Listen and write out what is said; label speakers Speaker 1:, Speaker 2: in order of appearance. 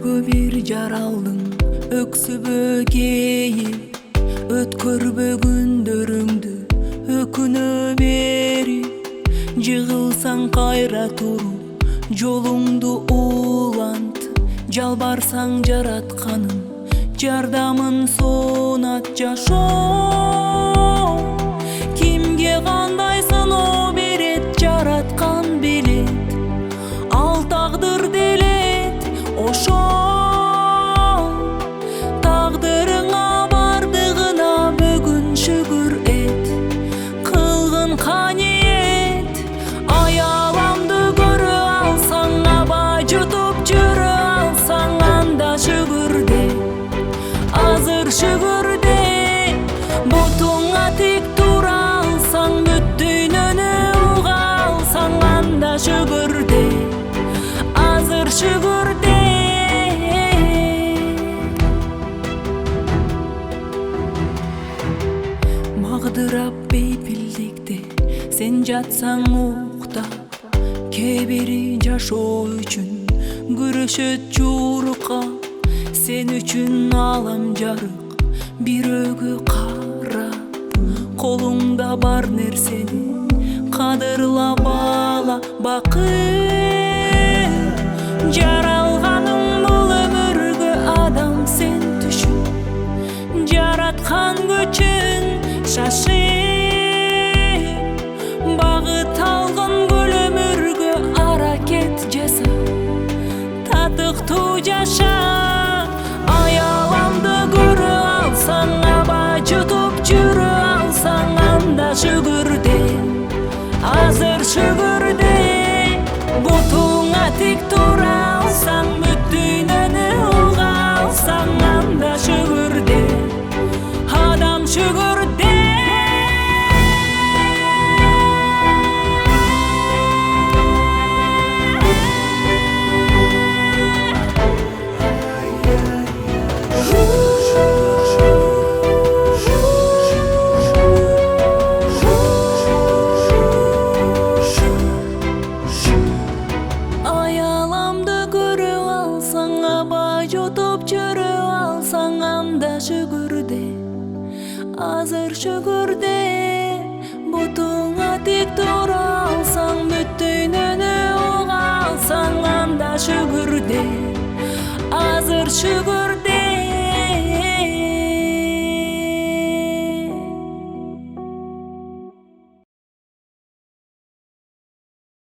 Speaker 1: Өмүргө бир жаралдың өксүбө кейип, өткөрбө күндөрүңдү өкүнө берип, жыгылсаң кайра туруп жолуңду улант, жалбарсаң жаратканын жардамын сунат жашоо. Кимге кандай сыноо берет жараткан билет, ал тагдыр делет ошол. Тагдырыңа бардыгына бүгүн шүгүр эт, кылгын каниет. Аяламды көрө алсаң, аба жутуп жүрө алсаң, анда шүгүр де, азыр шүгүр де. Бутуңа тик тура алсаң, бүт дүйнөнү уга алсаң, анда шүгүр де, азыр шүгүр де. Магдырап бейпилдикте сен жатсаң уктап, кээ бири жашоо үчүн күрөшөт жуурукап. Сен үчүн алам жарык бирөөгө карап, колуңда бар нерсени кадырла, баала бакыт. Жаралганың бул өмүргө адам сен түшүн, жараткан күчүн шашып, багыт алган көл өмүргө аракет жаса, татыктуу жаша. Аяламды көрө алсаң, аба жутуп жүрө алсаң, анда шүгүр де, азыр шүгүр де. Бутуңа тик тура алсаң, бүт дүйнөнү уга алсаң, анда шүгүр де, адам шүгүр де. Жутуп жүрө алсаң, анда шүгүр де, азыр шүгүр де. Бутуңа тик тура алсаң, бүт дүйнөнү уга алсаң, анда шүгүр де, азыр шүгүр